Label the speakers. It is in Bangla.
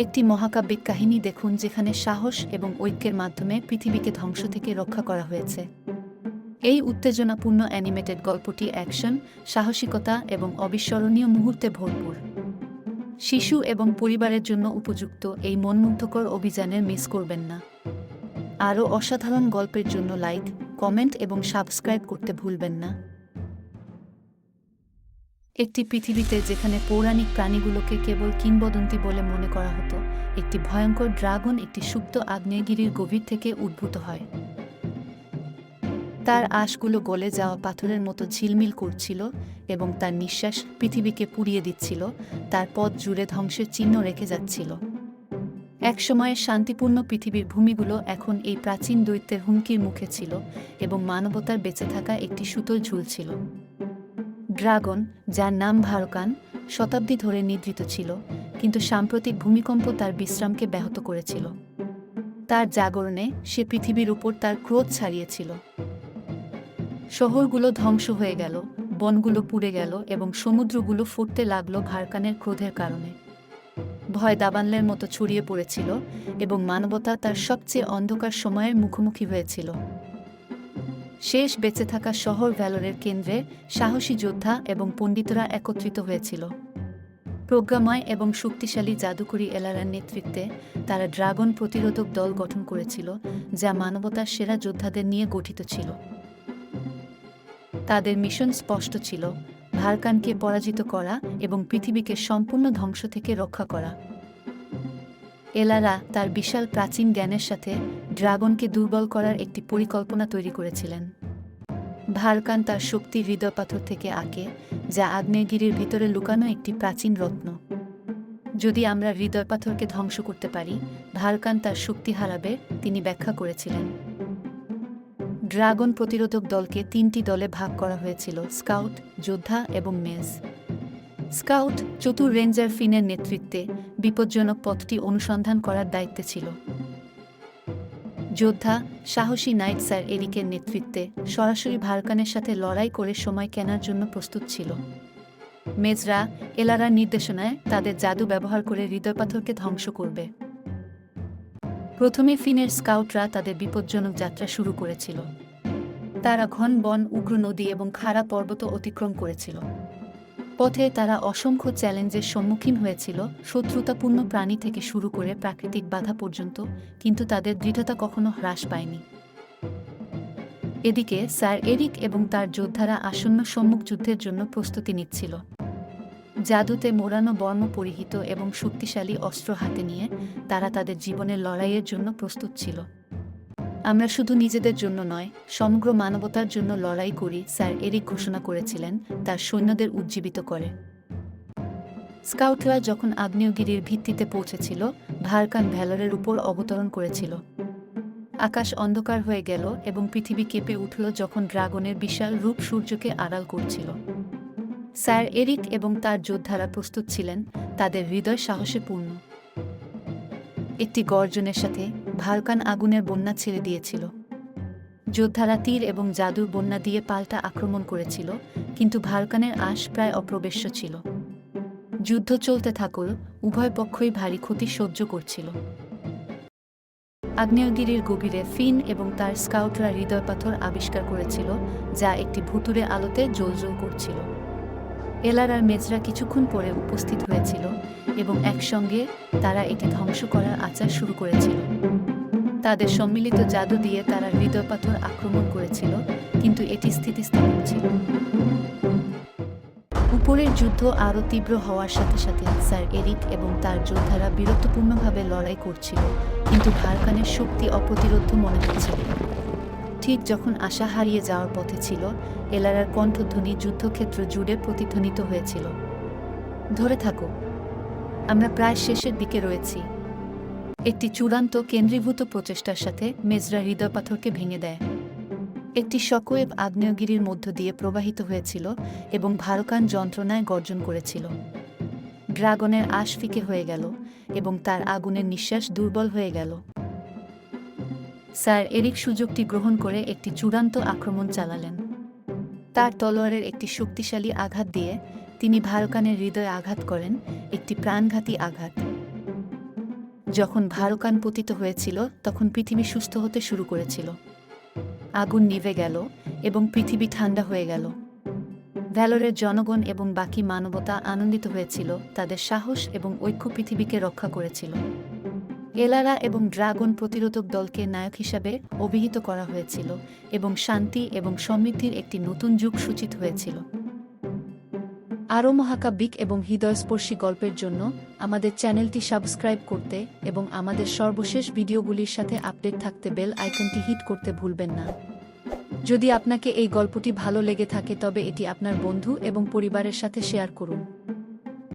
Speaker 1: একটি মহাকাব্যিক কাহিনী দেখুন যেখানে সাহস এবং ঐক্যের মাধ্যমে পৃথিবীকে ধ্বংস থেকে রক্ষা করা হয়েছে। এই উত্তেজনাপূর্ণ অ্যানিমেটেড গল্পটি অ্যাকশন, সাহসিকতা এবং অবিস্মরণীয় মুহূর্তে ভরপুর। শিশু এবং পরিবারের জন্য উপযুক্ত এই মনমুগ্ধকর অভিযানের মিস করবেন না। আরও অসাধারণ গল্পের জন্য লাইক, কমেন্ট এবং সাবস্ক্রাইব করতে ভুলবেন না। একটি পৃথিবীতে যেখানে পৌরাণিক প্রাণীগুলোকে কেবল কিংবদন্তি বলে মনে করা হতো, একটি ভয়ঙ্কর ড্রাগন একটি সুপ্ত আগ্নেয়গিরির গভীর থেকে উদ্ভূত হয়। তার আঁশগুলো গলে যাওয়া পাথরের মতো ঝিলমিল করছিল এবং তার নিঃশ্বাস পৃথিবীকে পুড়িয়ে দিচ্ছিল, তার পথ জুড়ে ধ্বংসের চিহ্ন রেখে যাচ্ছিল। একসময়ের শান্তিপূর্ণ পৃথিবীর ভূমিগুলো এখন এই প্রাচীন দৈত্যের হুমকির মুখে ছিল এবং মানবতার বেঁচে থাকা একটি সুতোয় ঝুলছিল। ড্রাগন, যার নাম ভারকান, শতাব্দী ধরে নিদ্রিত ছিল, কিন্তু সাম্প্রতিক ভূমিকম্প তার বিশ্রামকে ব্যাহত করেছিল। তার জাগরণে সে পৃথিবীর উপর তার ক্রোধ ছাড়িয়েছিল। শহরগুলো ধ্বংস হয়ে গেল, বনগুলো পুড়ে গেল এবং সমুদ্রগুলো ফুটতে লাগলো ভারকানের ক্রোধের কারণে। ভয় দাবানলের মতো ছড়িয়ে পড়েছিল এবং মানবতা তার সবচেয়ে অন্ধকার সময়ের মুখোমুখি হয়েছিল। শেষ বেঁচে থাকা শহর ভ্যালোরের কেন্দ্রে সাহসী যোদ্ধা এবং পণ্ডিতরা একত্রিত হয়েছিল। প্রজ্ঞাময় এবং শক্তিশালী জাদুকরী এলারার নেতৃত্বে তারা ড্রাগন প্রতিরোধক দল গঠন করেছিল, যা মানবতার সেরা যোদ্ধাদের নিয়ে গঠিত ছিল। তাদের মিশন স্পষ্ট ছিল: ভারকানকে পরাজিত করা এবং পৃথিবীকে সম্পূর্ণ ধ্বংস থেকে রক্ষা করা। এলারা তার বিশাল প্রাচীন জ্ঞানের সাথে ড্রাগনকে দুর্বল করার একটি পরিকল্পনা তৈরি করেছিলেন। ভারকান তার শক্তি হৃদয়পাথর থেকে আঁকে, যা আগ্নেয়গিরির ভিতরে লুকানো একটি প্রাচীন রত্ন। যদি আমরা হৃদয়পাথরকে ধ্বংস করতে পারি, ভারকান তার শক্তি হারাবে, তিনি ব্যাখ্যা করেছিলেন। ড্রাগন প্রতিরোধক দলকে 3টি দলে ভাগ করা হয়েছিল: স্কাউট, যোদ্ধা এবং মেজ। স্কাউট, চতুর রেঞ্জার ফিনের নেতৃত্বে, বিপজ্জনক পথটি অনুসন্ধান করার দায়িত্বে ছিল। যোদ্ধা, সাহসী নাইট স্যার এরিকের নেতৃত্বে, সরাসরি ভারকানের সাথে লড়াই করে সময় কেনার জন্য প্রস্তুত ছিল। মেজরা, এলারার নির্দেশনায় তাদের জাদু ব্যবহার করে হৃদয়পাথরকে ধ্বংস করবে। প্রথমে ফিনের স্কাউটরা তাদের বিপজ্জনক যাত্রা শুরু করেছিল। তারা ঘন বন, উগ্র নদী এবং খাড়া পর্বত অতিক্রম করেছিল। পথে তারা অসংখ্য চ্যালেঞ্জের সম্মুখীন হয়েছিল, শত্রুতাপূর্ণ প্রাণী থেকে শুরু করে প্রাকৃতিক বাধা পর্যন্ত, কিন্তু তাদের দৃঢ়তা কখনো হ্রাস পায়নি। এদিকে স্যার এরিক এবং তার যোদ্ধারা আসন্ন সম্মুখ যুদ্ধের জন্য প্রস্তুতি নিচ্ছিল। জাদুতে মোড়ানো বর্ম পরিহিত এবং শক্তিশালী অস্ত্র হাতে নিয়ে তারা তাদের জীবনের লড়াইয়ের জন্য প্রস্তুত ছিল। আমরা শুধু নিজেদের জন্য নয়, সমগ্র মানবতার জন্য লড়াই করি, স্যার এরিক ঘোষণা করেছিলেন, তার সৈন্যদের উজ্জীবিত করে। স্কাউটরা যখন আগ্নেয়গিরির ভিত্তিতে পৌঁছেছিল, ভারকান ভ্যালরের উপর অবতরণ করেছিল। আকাশ অন্ধকার হয়ে গেল এবং পৃথিবী কেঁপে উঠল যখন ড্রাগনের বিশাল রূপ সূর্যকে আড়াল করছিল। স্যার এরিক এবং তার যোদ্ধারা প্রস্তুত ছিলেন, তাদের হৃদয় সাহসে পূর্ণ। একটি গর্জনের সাথে ভারকান আগুনের বন্যা ছেড়ে দিয়েছিল। যোদ্ধারা তীর এবং জাদুর বন্যা দিয়ে পাল্টা আক্রমণ করেছিল, কিন্তু ভারকানের আশ প্রায় অপ্রবেশ্য ছিল। যুদ্ধ চলতে থাকল, উভয় পক্ষই ভারী ক্ষতি সহ্য করছিল। আগ্নেয়গিরির গভীরে ফিন এবং তার স্কাউটরা হৃদয়পাথর আবিষ্কার করেছিল, যা একটি ভুতুড়ে আলোতে জ্বলজ্বল করছিল। এলারার মেজরা কিছুক্ষণ পরে উপস্থিত হয়েছিল এবং একসঙ্গে তারা এটি ধ্বংস করার আচার শুরু করেছিল। তাদের সম্মিলিত জাদু দিয়ে তারা হৃদয়পাথর আক্রমণ করেছিল, কিন্তু এটি স্থিতিস্থাপক ছিল। উপরের যুদ্ধ আরও তীব্র হওয়ার সাথে সাথে স্যার এরিক এবং তার যোদ্ধারা বীরত্বপূর্ণভাবে লড়াই করছিল, কিন্তু ভারকানের শক্তি অপ্রতিরোধ্য মনে হচ্ছিল। ঠিক যখন আশা হারিয়ে যাওয়ার পথে ছিল, এলারার কণ্ঠধ্বনি যুদ্ধক্ষেত্র জুড়ে প্রতিধ্বনিত হয়েছিল: ধরে থাকো, আমরা প্রায় শেষের দিকে রয়েছি। একটি চূড়ান্ত কেন্দ্রীভূত প্রচেষ্টার সাথে মেজরা হৃদয়পাথরকে ভেঙে দেয়। একটি শকওয়েভ আগ্নেয়গিরির মধ্য দিয়ে প্রবাহিত হয়েছিল এবং ভারকান যন্ত্রণায় গর্জন করেছিল। ড্রাগনের আশ ফিকে হয়ে গেল এবং তার আগুনের নিঃশ্বাস দুর্বল হয়ে গেল। স্যার এরিক সুযোগটি গ্রহণ করে একটি চূড়ান্ত আক্রমণ চালালেন। তার তলোয়ারের একটি শক্তিশালী আঘাত দিয়ে তিনি ভারকানের হৃদয়ে আঘাত করেন, একটি প্রাণঘাতী আঘাত। যখন ভারকান পতিত হয়েছিল তখন পৃথিবী সুস্থ হতে শুরু করেছিল। আগুন নিভে গেল এবং পৃথিবী ঠান্ডা হয়ে গেল। ভ্যালোরের জনগণ এবং বাকি মানবতা আনন্দিত হয়েছিল, তাদের সাহস এবং ঐক্য পৃথিবীকে রক্ষা করেছিল। এলারা এবং ড্রাগন প্রতিরোধক দলকে নায়ক হিসাবে অভিহিত করা হয়েছিল এবং শান্তি এবং সমৃদ্ধির একটি নতুন যুগ সূচিত হয়েছিল। আরও মহাকাব্যিক এবং হৃদয়স্পর্শী গল্পের জন্য আমাদের চ্যানেলটি সাবস্ক্রাইব করতে এবং আমাদের সর্বশেষ ভিডিওগুলির সাথে আপডেট থাকতে বেল আইকনটি হিট করতে ভুলবেন না। যদি আপনাকে এই গল্পটি ভালো লেগে থাকে তবে এটি আপনার বন্ধু এবং পরিবারের সাথে শেয়ার করুন।